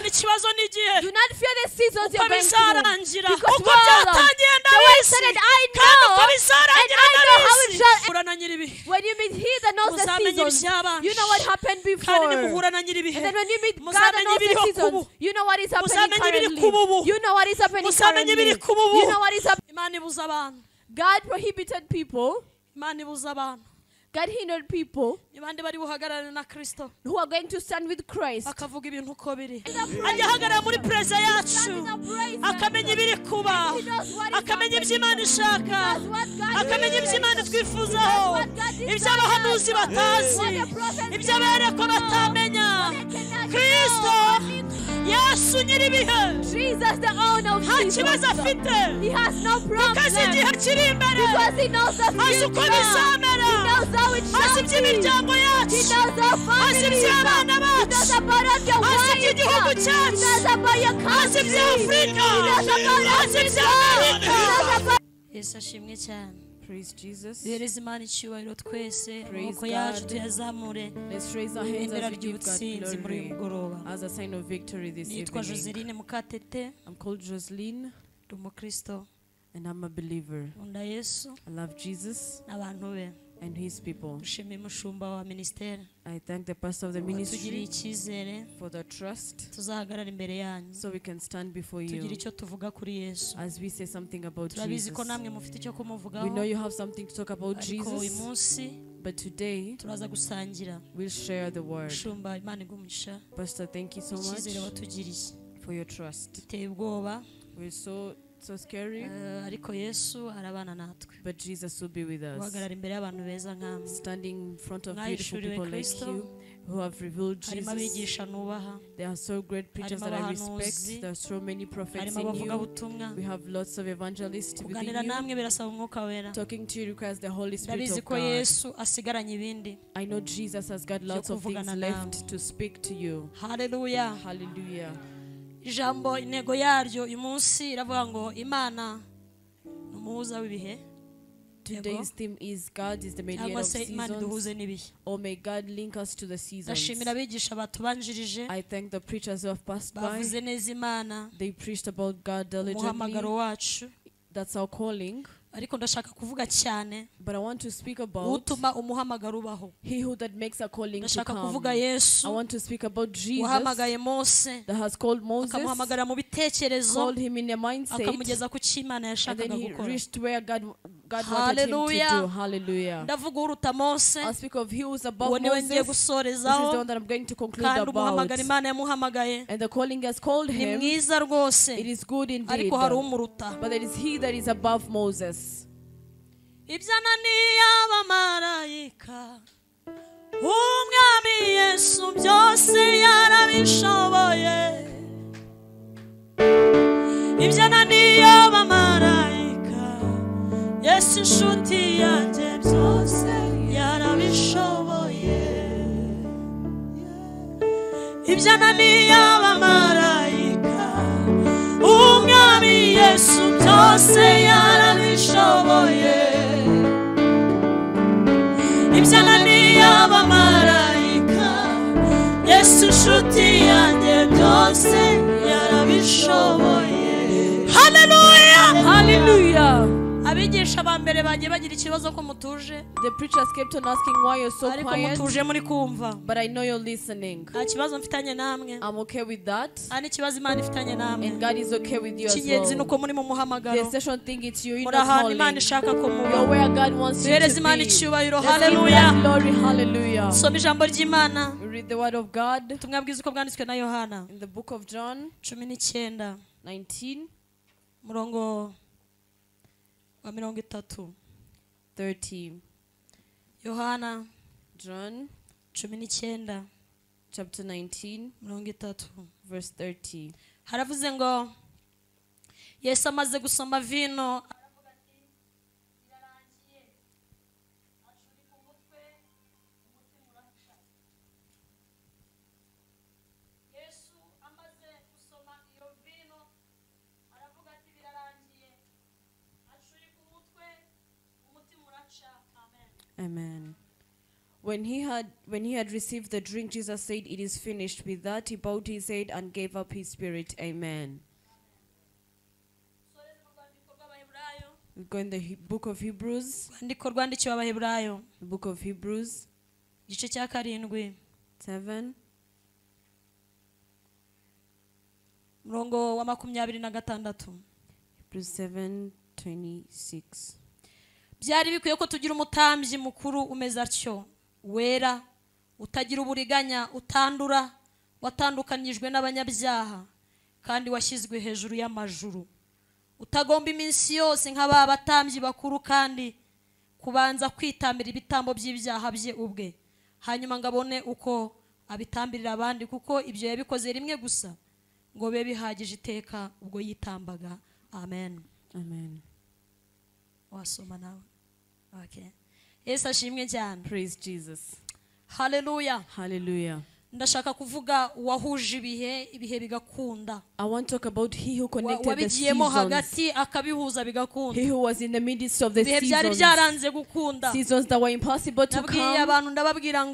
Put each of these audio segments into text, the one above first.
ntuzatana ikibazo n'igihe. Do not fear the seasons you're going bizarangira. through. Because Uko byatangiye ndabizi. Kandi uko bizarangira ndabizi. When you meet he that knows the seasons, you know what happened before. And then when you meet God that knows the seasons, you know what is happening currently. You know what is happening currently. You know what is happening. God prohibited people. God hindered people who are going to stand with Christ. Ajya ahagarara muri preza yacu akamenya ibiri kuba, akamenya ibyo Imana ishaka, akamenya ibyo Imana twifuzaho, ibyo abahanuzi batazi, ibyo aberekwa batamenya. Kristo Yesu nyiribihe, Jesus the owner of seasons. He has no problem because he knows the future. He knows how it shall be. He knows our family. He knows about your wife. He knows about your country. He knows about Africa. Yesu ashimwe cyane. Praise Jesus. Praise God. Let's raise our hands as we give God glory as a sign of victory this evening. I'm called Joseline, and I'm a believer. I love Jesus and his people. I thank the pastor of the ministry for the trust, so we can stand before you as we say something about Jesus. We know you have something to talk about Jesus, but today we'll share the word. Pastor, thank you so much for your trust. We're so scary, but Jesus will be with us, standing in front of beautiful people like you who have revealed Jesus. There are so great preachers that I respect. There are so many prophets in you. We have lots of evangelists within you. Talking to you requires the Holy Spirit of God. I know Jesus has got lots of things left to speak to you. Hallelujah. Hallelujah. Ijambo intego yaryo uyu munsi iravuga ngo Imana numuhuza w'ibihe. Today's theme is God is the mediator of seasons, or may God link us to the seasons. I thank the preachers who have passed by. They preached about God diligently. That's our calling. But I want to speak about he who that makes a calling to come. I want to speak about Jesus that has called Moses, called him in a mindset, and then he reached where God wanted him to do. Hallelujah. I'll speak of he who is above Moses. This is the one that I'm going to conclude about. And the calling has called him. It is good indeed. But it is he that is above Moses. Ibyananiye abamarayika umwami Yesu byose yarabishoboye. Ibyananiye abamarayika Yesu inshuti yanjye byose yarabishoboye. Ibyananiye abamarayika umwami Yesu byose yarabishoboye. Ibyananiye abamarayika Yesu inshuti yanjye byose yarabishoboye. Hallelujah. Hallelujah. Abigisha bambere bagiye bagira ikibazo ko mutuje. The preachers kept on asking why you're so quiet. Mutuje muri kumva. But I know you're listening. Nta kibazo mfitanye namwe. I'm okay with that. Ani kibazo Imana ifitanye namwe. And God is okay with you as well. Kinyenzi nuko muri mu muhamagaro. The session thing it's you in the calling. Imana ishaka ko muba. You're where God wants you to be. Imana icyubahiro. Hallelujah. Glory, hallelujah. Soma ijambo ry'Imana. Read the word of God. Tumwe bwiza uko bwanditswe na Yohana. In the book of John 19 murongo wa 30. Yohana John 19 chapter 19 verse 30. Haravuze ngo Yesu amaze gusoma vino aravuga ati birarangiye. Acurika umutwe umutima urasha. Yesu amaze gusoma iyo vino aravuga ati birarangiye. Acurika umutwe umutima urasha. Amen. Amen. When he had received the drink, Jesus said, "It is finished." With that, he bowed his head and gave up his spirit. Amen. We go in the book of Hebrews. The book of Hebrews. 7. Hebrews 7:26. byari bikwiye ko tugira umutambyi mukuru umeze atyo, wera, utagira uburiganya, utandura, watandukanijwe n'abanyabyaha, kandi washyizwe hejuru y'amajuru, utagomba iminsi yose nk'aba batambyi bakuru, kandi kubanza kwitambira ibitambo by'ibyaha bye ubwe, hanyuma ngabone uko abitambirira abandi, kuko ibyo yabikoze rimwe gusa ngo be bihagije iteka ubwo yitambaga. Amen. Amen. Wasoma nawe. Okay. Yesu ashimwe cyane. Praise Jesus. Hallelujah. Hallelujah. Ndashaka kuvuga wahuje ibihe bigakunda. I want to talk about he who connected the seasons. Hagati akabihuza bigakunda. He who was in the midst of the seasons. Byari byaranze gukunda. Seasons that were impossible to come. Nabwiye abantu ndababwira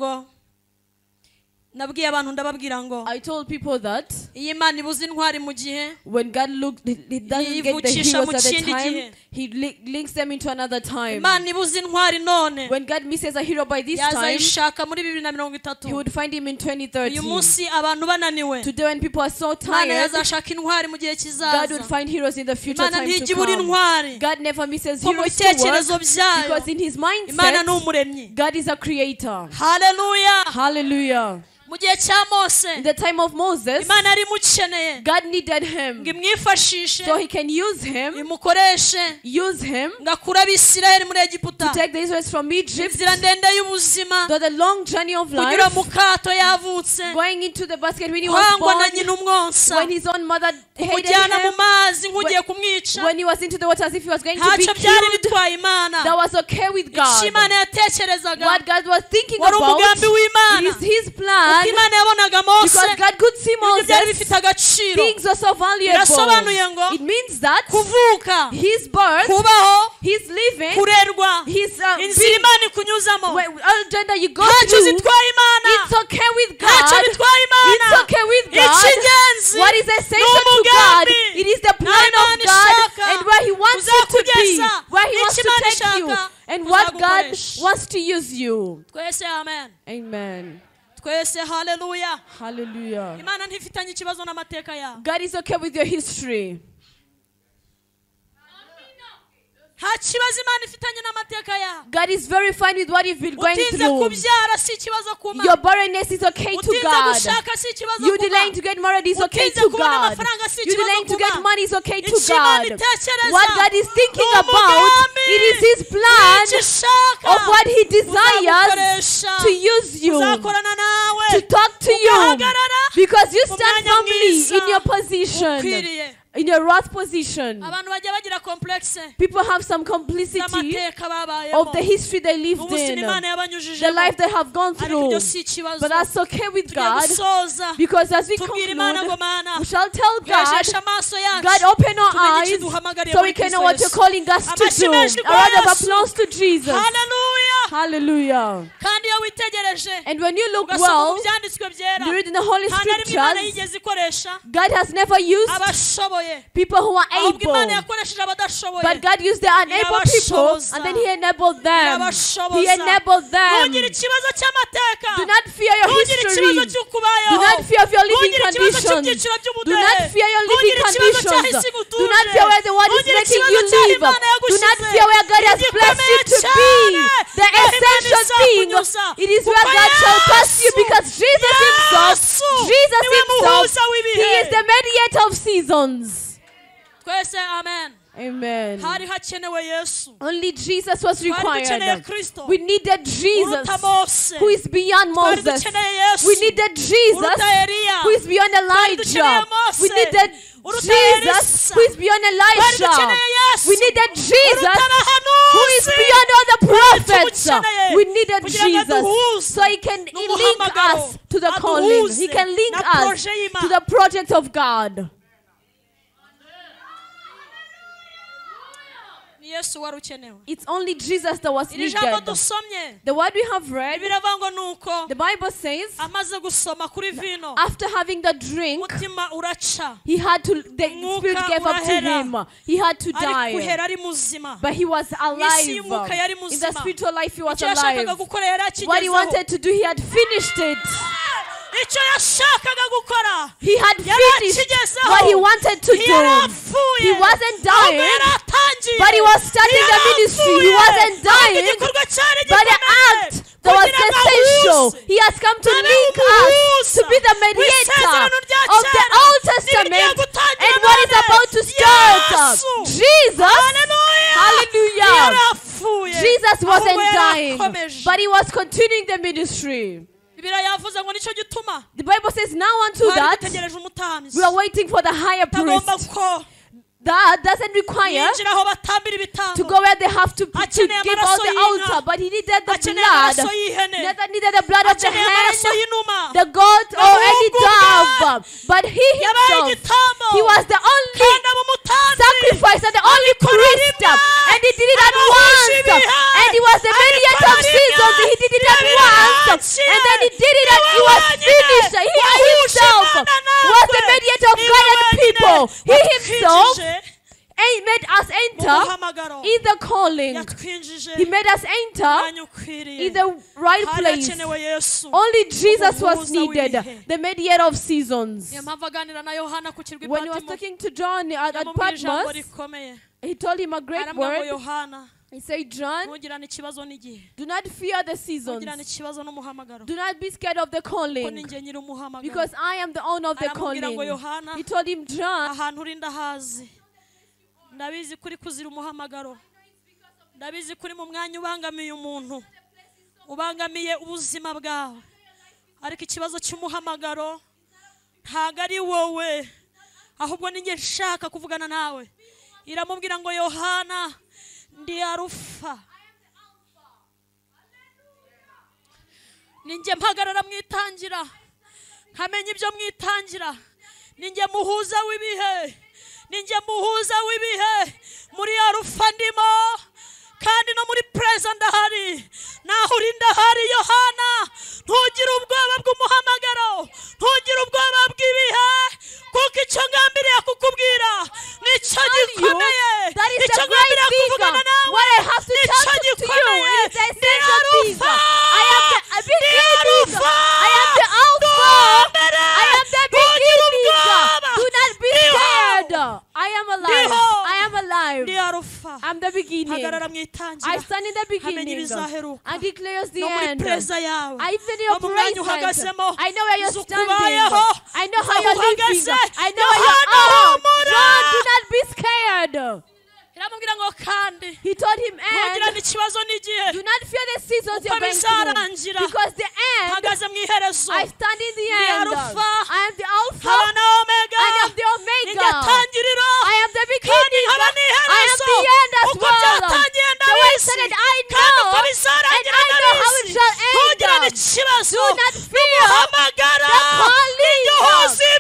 ngo I told people that Imana ibuze intwari mu gihe when God looked, he doesn't get the heroes at the time, he links them into another time. Imana ibuze intwari none, when God misses a hero by this time, muri 2030 he would find him in 2030. uyu munsi abantu bananiwe, today when people are so tired, intwari mu gihe kizaza. God would find heroes in the future time to come. Intwari. God never misses heroes to work, because in his mindset, God is a creator. Hallelujah. Hallelujah. In the time of Moses, God needed him so he can use him to take the Israelites from Egypt, though the long journey of life, going into the basket when he was born, when his own mother hated him, when he was into the water as if he was going to be killed. That was okay with God. What God was thinking about, it is his plan. Because God could see Moses, things are so valuable. It means that his birth, his living, his being, all gender you go through, it's okay with God. It's okay with God. What is essential to God, it is the plan of God and where he wants you to be, where he wants to take you, and what God wants to use you. Amen. Hallelujah. Hallelujah. God is okay with your history. God is very fine with what you've been going through. Your barrenness is okay to God. You delaying to get married is okay to God. You delaying to get money is okay to God. What God is thinking about, it is his plan of what he desires to use you, to talk to you, because you stand firmly in your position. In your wrath position, people have some complicity of the history they lived in, the life they have gone through. But that's okay with God, because as we conclude, we shall tell God, God, open our eyes so we can know what you're calling us to do. A round of applause to Jesus. Hallelujah. And when you look well, you read in the Holy Scriptures, God has never used people who are able, but God used the unable people and then he enabled them. He enabled them. Do not fear your history. Do not fear of your living conditions. Do not fear your living conditions. Do not fear where the world is making you live. Do not fear where God has blessed you to be. The essential thing, it is where God shall trust you, because Jesus himself, he is the mediator of seasons. Amen. Amen. Only Jesus was required. We needed Jesus who is beyond Moses. We needed Jesus who is beyond Elijah. We needed Jesus who is beyond Elisha. We needed Jesus who is beyond all the prophets. We needed Jesus so he can link us to the calling. He can link us to the project of God. It's only Jesus that was needed. The word we have read, the Bible says, after having the drink, he had to, the Spirit gave up to him. He had to die. But he was alive. In the spiritual life, he was alive. What he wanted to do, he had finished it. He had finished what he wanted to do. He wasn't dying, but he was starting the ministry. He wasn't dying, but the act that was essential. He has come to link us to be the mediator of the Old Testament and what is about to start. Jesus, hallelujah. Jesus wasn't dying, but he was continuing the ministry. The Bible says, now unto that, we are waiting for the higher priest. That doesn't require to go where they have to give out the altar, but he needed the blood. Neither needed the blood of the hen, the goat, or any dove. But he himself, he was the only sacrifice and the only priest. And he did it at once. And he was the mediator of seasons. He did it at once. And then he did it and he was finished. He himself was the mediator of God and people. He himself made us enter in the calling. He made us enter in the right place. Only Jesus was needed, the mediator of seasons. When he was talking to John at Patmos, he told him a great word. He said, John, do not fear the seasons. Do not be scared of the calling, because I am the owner of the calling. He told him, John, ndabizi kuri kuzira umuhamagaro, ndabizi kuri mu mwanya ubangamiye umuntu, ubangamiye ubuzima bwawe, ariko ikibazo cy'umuhamagaro ntago ari wowe, ahubwo ninjye nshaka kuvugana nawe. Iramubwira ngo Yohana, ndi Arufa, ninjye mpagarara mwitangira, nkamenya ibyo mwitangira, ninjye muhuza w'ibihe, ninjye muhuza w'ibihe, muri Arufa ndimo kandi no muri present ndahari, naho uri ndahari. Yohana, ntugire ubwoba bw'umuhamagaro, ntugire ubwoba bw'ibihe, kuko icyo ngambiriye kukubwira nicyo gikomeye, icyo ngambiriye kuvugana nawe nicyo gikomeye. Ndi Arufa, ndi Arufa, I am the Alpha, I am the beginning. Do not be scared. I am alive. I am alive. I'm the beginning. I stand in the beginning and declares the end. I even your presence. I know where you're standing. I know how you're living. I know where you are. John, do not be scared. He told him, and do not fear the seasons you're going through, because the end, I stand in the end. I am the Alpha, I am the Omega, I am the beginning, I am the end as well. The word said it, I know, and I know how it shall end. Do not fear the calling, because I lead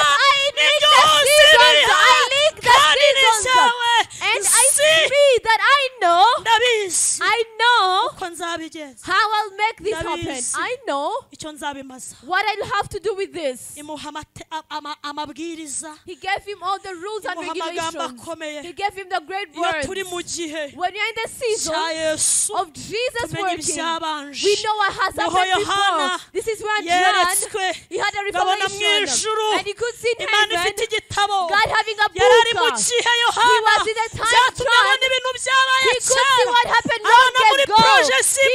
the seasons, I lead the seasons. And I see that I know how I'll make this happen. I know what I'll have to do with this. He gave him all the rules and regulations. He gave him the great words. When you're in the season of Jesus working, we know what has happened before. This is where John, he had a revelation, and he could see in heaven God having a book. He was in the time John, he could see what happened long ago. He could see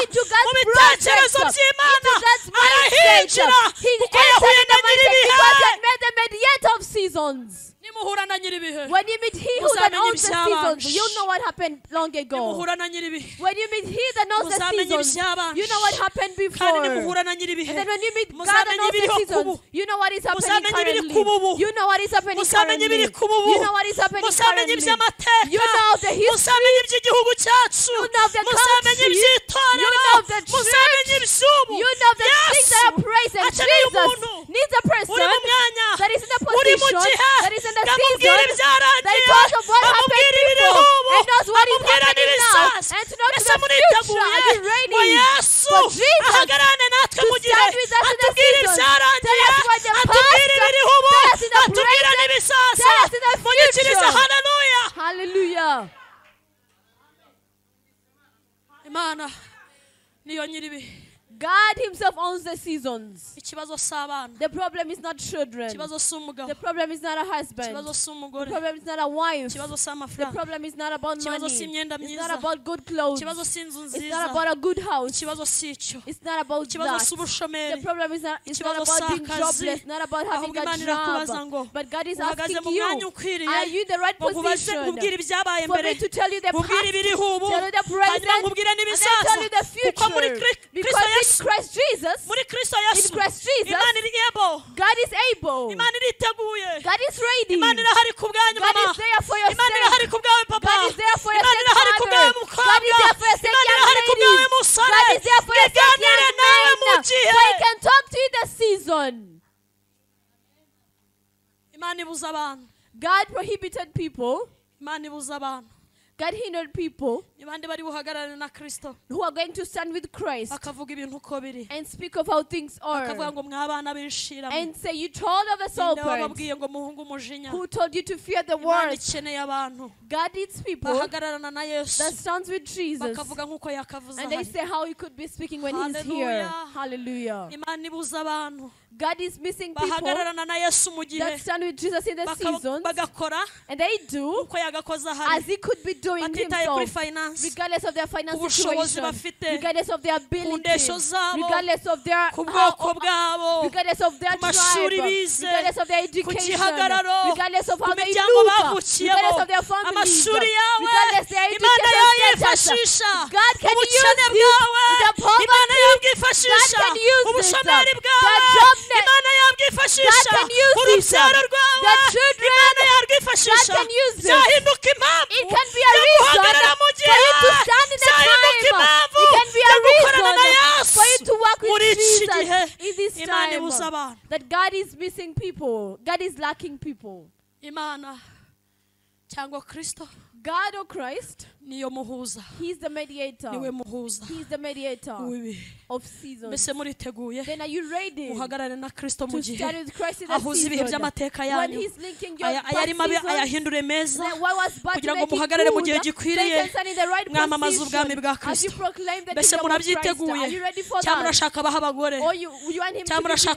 to God's project, into God's mindset. He entered in the mindset because he made the mediator of seasons. When you meet he who owns the seasons, you know what happened long ago. When you meet he that knows the seasons, you know what happened before. And then when you meet God that knows the seasons, you know what is happening currently. You know what is happening currently. You know what is happening currently. You know the history. You know the country. You know the church. You know the things that are present. Jesus needs a person that is in the position, that is in the season, that he talks of what happened before, and knows Imana niyo nyiribi. God himself owns the seasons. The problem is not children. The problem is not a husband. The problem is not a wife. The problem is not about money. It's not about good clothes. It's not about a good house. It's not about that. The problem is not about being jobless, not about having a job. But God is asking you, are you in the right position for me to tell you the past, tell you the present, and then tell you the future? Because in Christ Jesus, God is able. God is ready. God is there for your sake. God is there for your sake, Father. God is there for your sake, young ladies. God is there for your sake, young men. So he can talk to you the season. God prohibited people. God hindered people who are going to stand with Christ and speak of how things are and say, you told of the serpent who told you to fear the world. God needs people that stands with Jesus and they say how he could be speaking when he's here. Hallelujah. God is missing people that stand with Jesus in the seasons and they do as he could be doing himself, regardless of their financial situation, regardless of their ability, regardless of their regardless of their tribe, regardless of their education, regardless of how they look, regardless of their families, regardless of their education status. God can use the poverty. God can use the jobless. God can use this. The children. God can use this. It can be a reason for you to stand in the time. It can be a reason for you to walk with Jesus in this time. That God is missing people. God is lacking people. God or Christ, he's the mediator. He's the mediator of seasons. Then are you ready to stand with Christ in the season? When he's linking your past seasons, then what was bad to make it good, then you can stand in the right position as you proclaim the kingdom of Christ. Are you ready for that? Or you want him to give you wives? Or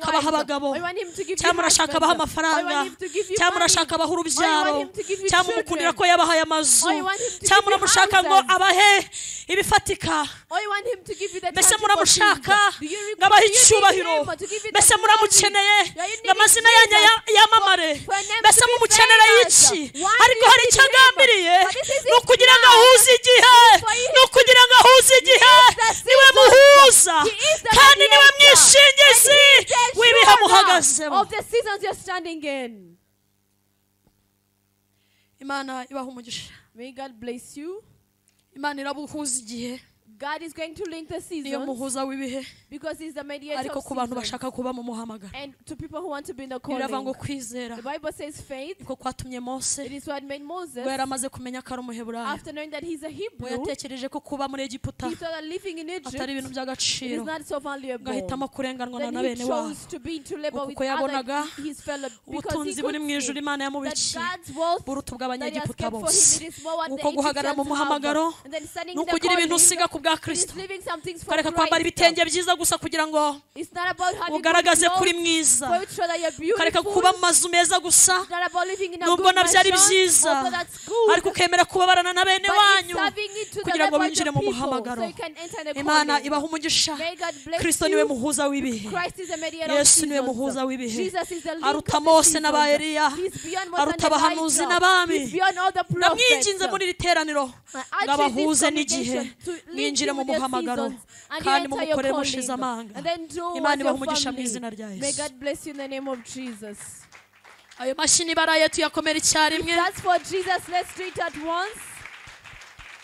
you want him to give you husbands? Or you want him to give you money? Or you want him to give you children? Or you want him to give you houses? Or you want him to give you the tangible things? Do you require him to give you the glory? Are you needing Jesus for a name to be famous? Why do you need him? But this is his of the seasons you're standing in. May God bless you. God is going to link the seasons because he's the mediator of seasons. And to people who want to be in the calling, the Bible says faith. It is what made Moses, after knowing that he's a Hebrew, he thought that living in Egypt is not so valuable. Then he chose to labor with his fellow because he could see that God's wealth that he has kept for him, it is more what the Egyptians have. And then standing in the calling, he's living some things for Christ. It's not about having ugaragaze kuri mwiza kareka kuba mu mazu meza gusa nubwo nabyari byiza ariko ukemera kubabarana na bene wanyu kugira ngo binjire mu muhamagaro. Imana ibaha umugisha. Kristo niwe muhuza w'ibihe. Yesu niwe muhuza w'ibihe. Aruta Mose na ba Eliya, aruta abahanuzi n'abami. Namwinginze muri iri teraniro ngabahuze n'igihe mwinjire mu muhamagaro kandi mumukore mushize amanga. Imana ibaha umugisha mu izina rya Yesu. May God bless you in the name of Jesus. Ayo mashini baraye tuyakomera icyarimwe. That's for Jesus. Let's do it at once.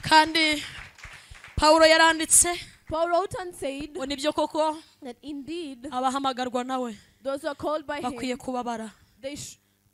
Kandi Paulo yaranditse, Paul wrote and said nibyo koko that indeed abahamagarwa nawe those who are called by him, bakwiye kubabara.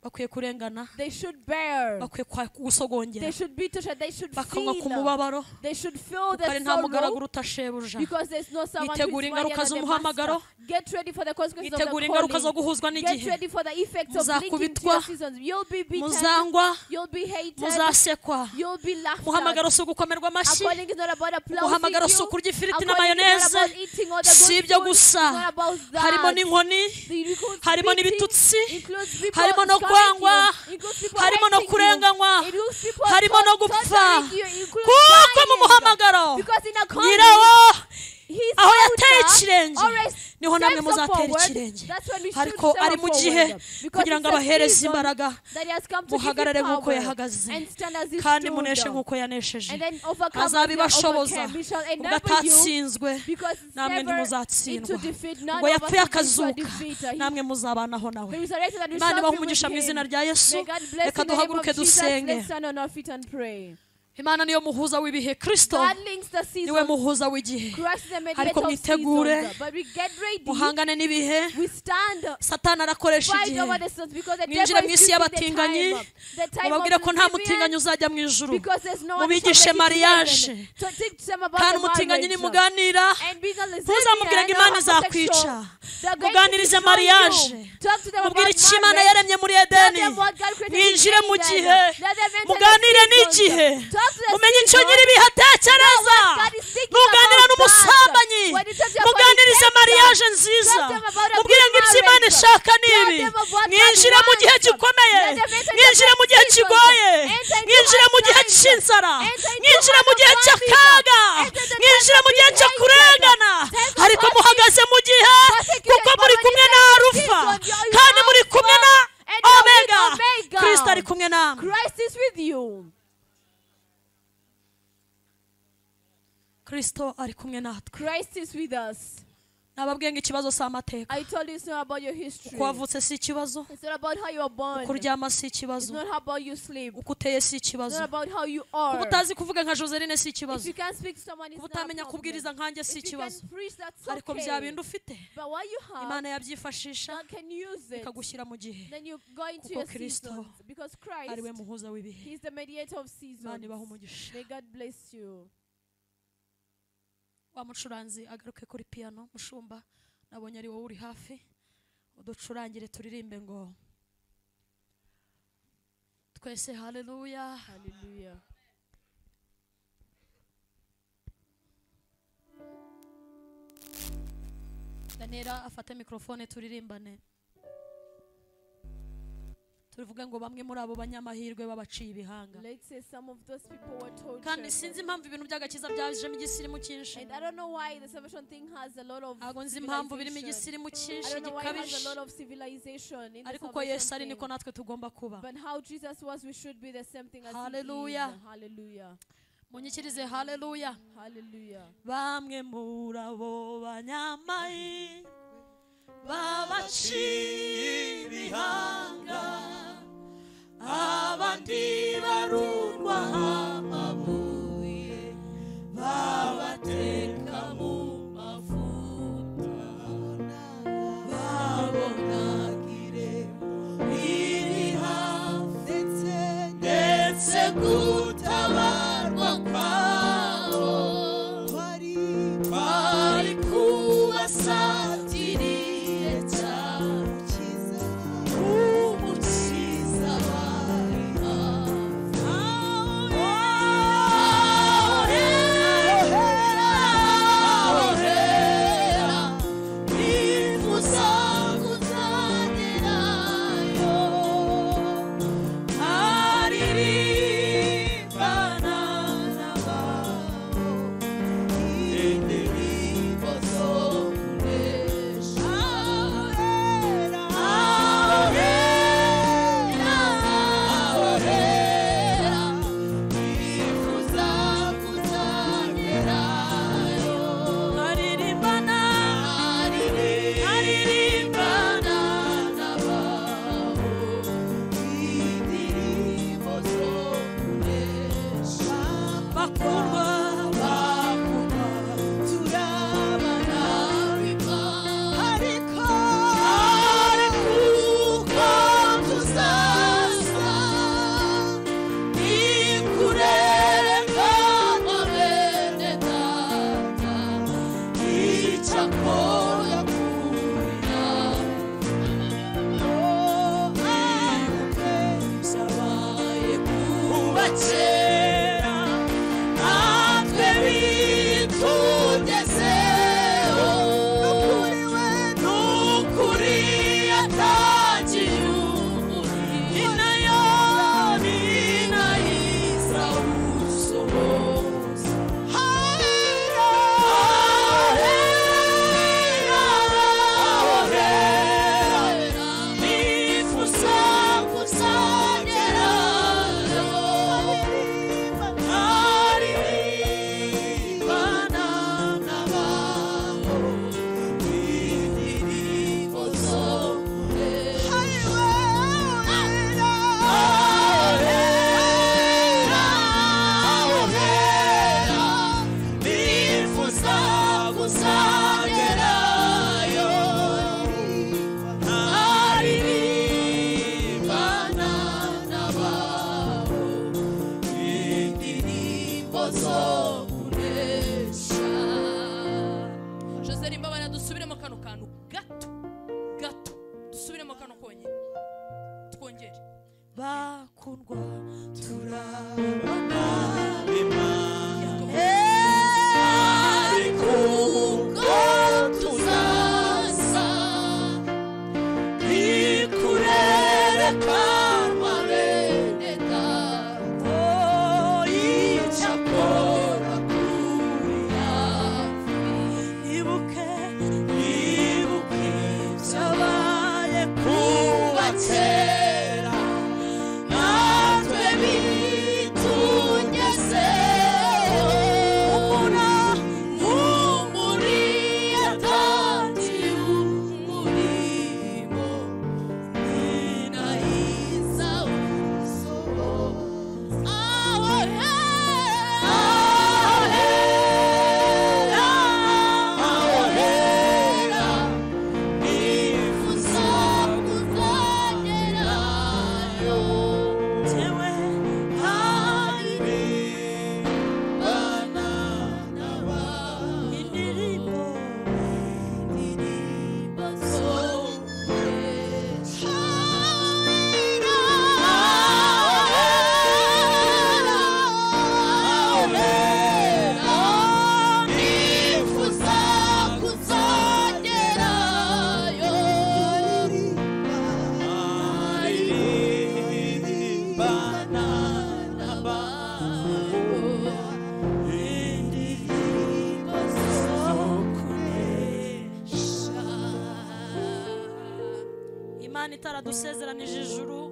bakwiye kurengana, they should bear, bakwiye gusogongera, they should be touched, they should bakanywa ku feel, mubabaro, they should feel the nta mugaragaro sorrow, utashebuja. because there's no someone who Yitegura is ingaruka mightier than the z'umuhamagaro, master. Get ready for the consequences of the yitegura ingaruka zo calling. guhuzwa Get n'igihe, ready for the effects of linking to your seasons. You'll be beaten, muzangwa, you'll be hated, muzasekwa. you'll be laughed at. Umuhamagaro si ugukomerwa A amashyi, calling is not about umuhamagaro si applauding you. ukurya A ifiriti na calling is mayoneze, not about eating all the si good ibyo food. gusa, It's not about harimo that. n'inkoni, It includes harimo beating, n'ibitutsi, includes people harimo no scolding kwangwa, you, includes people harimo no hating you, kurenganywa, includes people harimo no gupfa, torturing you, includes kuko mu dying. muhamagaro Because in a calling, nyirawo his aho yateye owner ikirenge always niho namwe steps muzatera forward. ikirenge, That's when we should ariko step ari mu gihe forward. Because kugira ngo it's a abahereze season imbaraga, that he has come to give muhagarare you nk'uko power yahagaze, and stand as he kandi stood. muneshe nk'uko yanesheje, And then overcome as he azabibashoboza, overcame. He shall ubwo enable you, atatsinzwe because it's namwe never ntimuzatsindwa, into defeat. None ubwo of us yapfuye is into a akazuka defeat. He namwe muzabanaho nawe. resurrected and we Imana shall ibahe be with umugisha mu izina him. rya Yesu. May God bless Reka in the name of duhaguruke Jesus. dusenge. Let's stand on our feet and pray. Imana niyo muhuza w'ibihe, Kristo God links the niwe seasons. muhuza w'igihe, Christ is the mediator ariko of mwitegure, seasons. But we get ready. muhangane n'ibihe. We stand. Satani arakoresha Fight igihe, over the seasons because the mwinjire devil mu is isi using y'abatinganyi, the time mubabwire of ko nta living mutinganyi uzajya mu ijuru, because there's no one mubigishe to mariage, to teach them about kandi the umutinganyi marriage. nimuganira And being a ntuzamubwire ngo Imana izakwica, muganirize mariage, mubwire icyo Imana yaremye muri Edeni, mwinjire mu gihe, muganire n'igihe, mumenye icyo nyir'ibihe atekereza, muganire n'umusambanyi, muganirize mariage nziza, mubwire ngo ibyo Imana ishaka ni ibi, mwinjire mu gihe gikomeye, mwinjire mu gihe kigoye, mwinjire mu gihe cy'inzara, mwinjire mu gihe cy'akaga, mwinjire mu gihe cyo kurengana, ariko muhagaze mu gihe, kuko muri kumwe na Alufa kandi muri kumwe na Omega. Kristo ari kumwe namwe. Christ is with you. Kristo ari kumwe natwe. Christ is with us. Nababwiye ngo ikibazo si amateka, I told you it's not about your history. uko wavutse si ikibazo, It's not about how you are born. uko uryama si It's ikibazo, not how you sleep. uko uteye si It's ikibazo, not about how you kuba are. utazi kuvuga nka Joseline si If ikibazo, you can't speak to someone, it's kuba not a utamenya problem. kubwiriza nkanjye si If you ikibazo, can preach, that's ariko bya okay. bindi ufite But what you have, Imana yabyifashisha God can use it. ikagushyira mu gihe, Then you go into kuko your Kristo seasons. Because ari we Christ, muhuza w'ibihe. He's the mediator of seasons. Imana ibahe umugisha. May God bless you. Wa mucuranzi agaruke kuri piano, mushumba nabonye ari wowe uri hafi, uducurangire turirimbe ngo twese haleluya. Hallelujah. Danera afate mikrofone turirimbane, turivuga ngo bamwe muri abo banyamahirwe babaciye ibihanga. Let's say some of those people were tortured. Kandi sinzi impamvu ibintu by'agakiza byajemo igisirimu cyinshi, And I don't know why the salvation thing has a lot of ntabwo nzi impamvu birimo civilization. igisirimu I cyinshi don't know why it has a gikabije, lot of civilization in the ariko uko Yesu ari salvation niko thing. natwe tugomba kuba. But how Jesus was, we should be the same thing as Hallelujah. He is. Hallelujah. Munyikirize haleluya. Hallelujah. Bamwe muri abo banyamahirwe babaciye ibihanga, abandi barundwa amabuye, babateka mu mavuta, babonagire iri hafi, ndetse gutabarwa kwabo kwari kubasatiriye cyane, umukiza bari ahorera, nifuza kuzagerayo, aririmba kera natwe bitugezeho n'ukuri yatangiye ni nayo izawusohoza. nifuza kuzagerayo aririmbana n'abaho indirimbo zo nifuza kuzagerayo aririmbana n'abaho indirimbo zo kunesha. Joseline mbabana dusubiremo kano kantu gato gato, dusubiremo kano konyine twongere. Bakundwa turabona ariko ubwo tuzaza ikurerekanwa bene data icyakora kuri hafi ibuke ibyabaye kuba kera natwe bitugezeho umuri yatangiye umurimo ni nayo izawusohoza. aho hera nifuza kuzagerayo tewe aririmbana n'abaho indirimbo zo kunesha. nifuza kuzagerayo aririmbana n'abaho indirimbo zo kunesha. Imana itaradusezeranije ijuru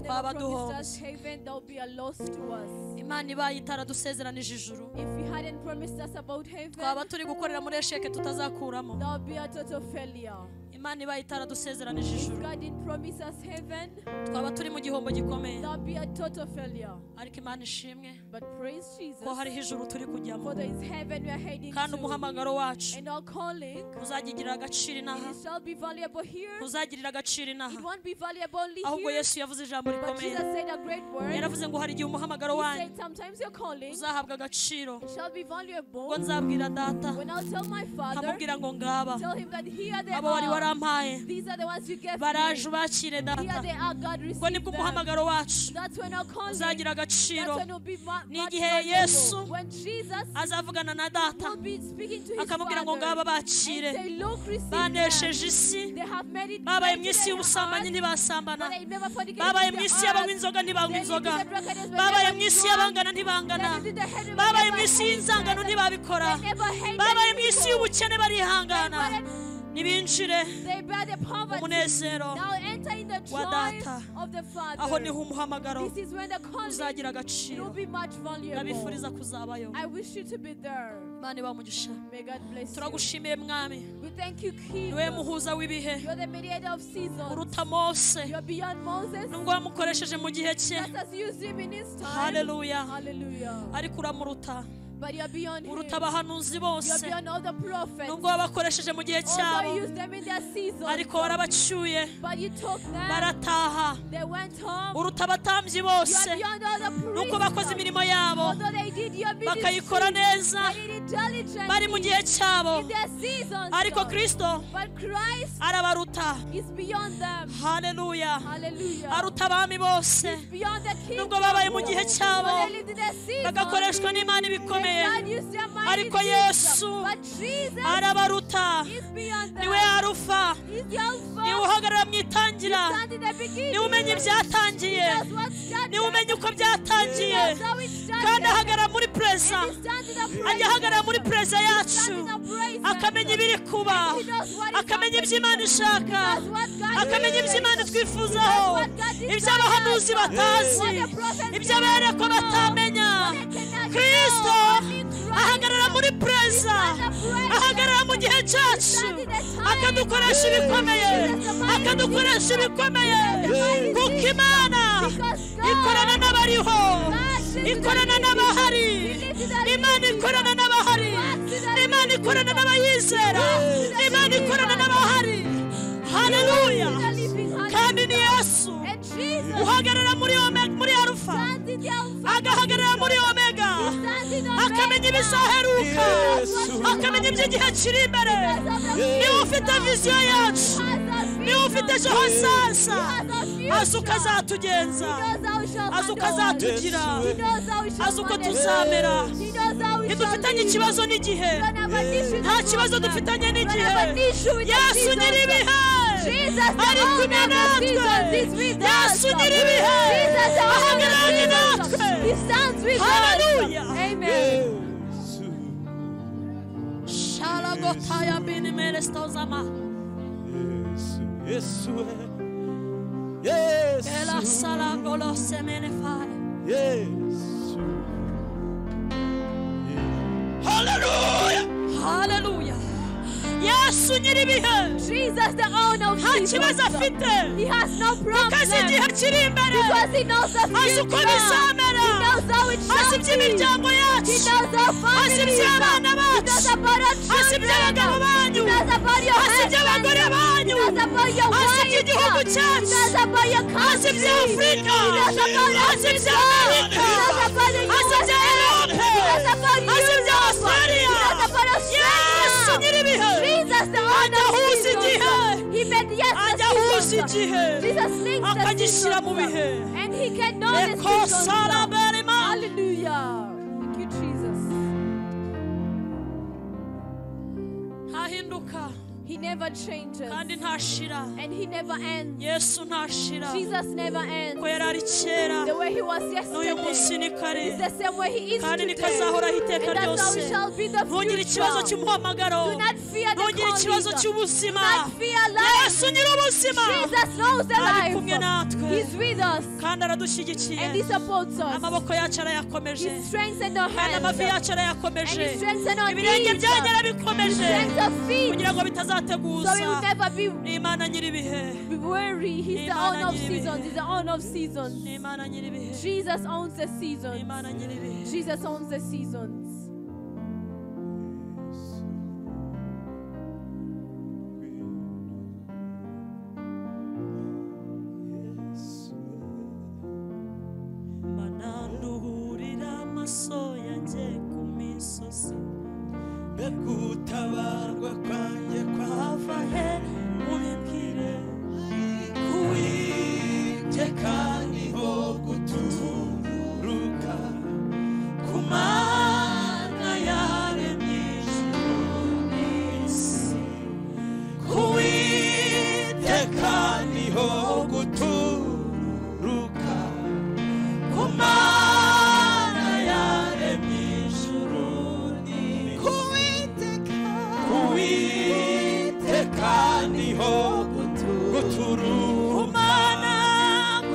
twaba duhomze. heaven, there will be a loss to us. Imana ibaye itaradusezeranije ijuru If He hadn't promised us about heaven, twaba turi gukorera muri esheke tutazakuramo. there will be a total failure. Imana ibaye itaradusezeranije ijuru God didn't promise us heaven, twaba turi mu gihombo gikomeye. there will be a total failure. Ariko Imana ishimwe But praise Jesus, ko hariho ijuru turi kujyamo, for there is heaven we are heading kandi to. umuhamagaro wacu And our calling, uzagirira agaciro inaha, it shall be valuable here. uzagirira agaciro It inaha. won't be valuable only Ahubwo here. Yesu yavuze ijambo But rikomeye. Jesus said a great word. Yaravuze ngo hari igihe umuhamagaro He wanyu said sometimes your calling uzahabwa agaciro. shall be valuable. Ubwo nzabwira data When I'll tell my Father, nkamubwira ngo ngaba tell Him that here they abo wari are. warampaye These are the ones you gave baraje me. ubakire Here data. they are, God, Ubwo receive nibwo them. umuhamagaro wacu That's when our calling, uzagira agaciro. that's when it will be Ni much igihe valuable. Yesu When Jesus azavugana na data will be speaking to His akamubwira ngo Father ngaba and bakire, say, look, receive banesheje them. isi, They have made it babaye mu great isi in their y'ubusambanyi hearts, ntibasambana, but they never fornicated babaye in mu their isi y'abanywa hearts. inzoga ntibanywa They inzoga, lived in the drunkenness, but babaye never mu isi drunk. y'abangana ntibangana, They lived in the head, but babaye never mu isi y'inzangano hated. ntibabikora, They never hated babaye mu isi people. y'ubukene barihangana. Nibinjire They bear the poverty. umunezero Now enter in the wa joy data. of the Father. Aho niho umuhamagaro This is when the calling uzagira will agaciro. be much valuable. Ndabifuriza kuzabayo. I wish you to be there. Imana ibamugisha. May God bless you. Turagushimiye mwami, We thank you, King. niwe muhuza w'ibihe, You're the mediator of seasons. uruta Mose You're beyond Moses. nubwo wamukoresheje mu gihe cye. Just as you used him in his time. Hallelujah. Hallelujah. Ariko uramuruta But you're beyond him. uruta abahanuzi bose You're beyond all the prophets. nubwo wabakoresheje mu gihe Although cyabo you used them in their season. ariko warabacyuye But you took them. barataha They went home. uruta abatambyi You bose are beyond all the nuko bakoze priests. imirimo yabo Although they did your ministry, bakayikora neza they did it diligently. bari mu gihe cyabo In their seasons, ariko Lord. Kristo But Christ arabaruta is beyond them. haleluya Hallelujah. aruta abami bose Beyond the kingdom. nubwo babaye mu gihe cyabo When they lived in their season, bagakoreshwa n'Imana ibikomeye God used their mighty ariko wisdom. Yesu But Jesus arabaruta is beyond them. niwe arufa He's the Alpha. niwe uhagarara mu itangira Stand in the beginning. niwe umenya ibyatangiye He knows what started. niwe umenya uko He byatangiye knows how it started. kandi ahagarara muri preza And he stands in the praise. ajya ahagarara muri preza He yacu stands in the praise. akamenya ibiri kuba He knows what is akamenya ibyo happening. Imana ishaka He knows what God akamenya ibyo desires. Imana twifuzaho He knows what God desires. ibyo abahanuzi batazi What the prophets ibyo aberekwa cannot know. batamenya What they cannot Kristo know. Only Christ. ahagarara muri preza ahagarara mu gihe cyacu akadukoresha ibikomeye akadukoresha ibikomeye kuko Imana ikorana n'abariho ikorana n'abahari Imana ikorana n'abahari Imana ikorana n'abayizera Imana ikorana n'abahari haleluya kandi ni Yesu And Jesus uhagarara muri Alpha stands in the Alpha. agahagarara muri Omega Stands in akamenya Omega. ibizaheruka akamenya iby'igihe kiri imbere niwe ufite viziyo yacu niwe ufite ejo hazaza azi uko azatugenza azi uko azatugira azi uko tuzamera ntidufitanye ikibazo n'igihe nta kibazo dufitanye n'igihe Yesu nyir'ibihe ari kumwe natwe Yesu nyir'ibihe ahagararanye natwe haleluya shalagotaya binimerestozama Yesu ela salangolo semenefai Yesu Hallelujah haleluya Yesu nyir'ibihe Jesus, the owner of nta seasons. kibazo afite He has no kuko azi problem. igihe kiri imbere Because he knows the azi uko future. bizamera He knows how it shall azi be. iby'imiryango He yacu knows our azi families. iby'abana He knows bacu about our azi iby'abagabo children. banyu He knows about your azi iby'abagore husband. banyu He knows about your azi wife. iby'igihugu He cyacu knows about your azi country. iby'Afurika He knows about azi Africa. iby'Amerika He knows about the azi USA. iby'Europe He knows about azi Europe. iby'Australia He knows about Yesu Australia. nyir'ibihe Jesus, the owner ajya of ahuza seasons. igihe He made yes ajya the ahuza seasons. igihe Jesus links the akagishyira mu seasons. bihe And he can know the eko seasons. saraberima Hallelujah. Thank you, Jesus. ntahinduka He never changes. kandi ntashira And he never ends. Yesu ntashira Jesus never ends. ko yari ari kera The way he was n'uyu munsi yesterday ni kare is the same way he is kandi today. niko azahoraho iteka And that's how ryose it shall be the ntugire ikibazo future. cy'umuhamagaro Do not fear the ntugire ikibazo calling. cy'ubuzima Do not fear life. Yesu nyir'ubuzima Jesus knows the ari life. kumwe natwe He's with us. kandi aradushyigikiye And he supports us. amaboko yacu arayakomeje He strengthens our kandi hands. amavi yacu And arayakomeje he strengthens our ibirenge knees. byanyu He arabikomeje strengthens our feet. kugira ngo So we bitazateguza will never be ni Imana nyir'ibihe weary. He's the owner of seasons. He's the owner of ni seasons. Imana nyir'ibihe Jesus owns the ni seasons. Imana nyir'ibihe Jesus owns the seasons. mananduhurira amaso yanjye ku misozi Gutabarwa kwanjye ava he mubimbwire Uwiteka niho guturuka ku Mana yaremye ijuru n'isi Uwiteka niho guturuka ku Mana yaremye ijuru n'isi Uwiteka niho guturuka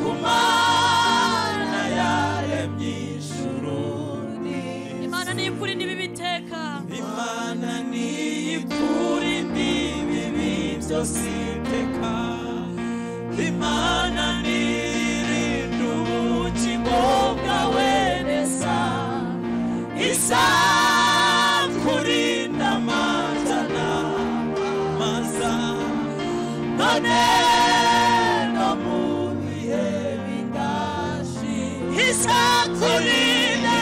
ku Mana yaremye ijuru n'isi Imana ni ukuri n'ibibiteka Imana ni ukuri n'ibibi byose iteka Imana ni irinda ubugingo bwawe neza none no mu bihe bidashi izakurinda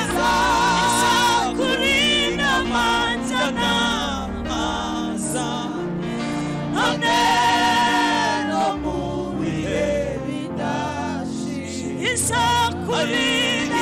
amanza n'amaza none no mu bihe bidashi izakurinda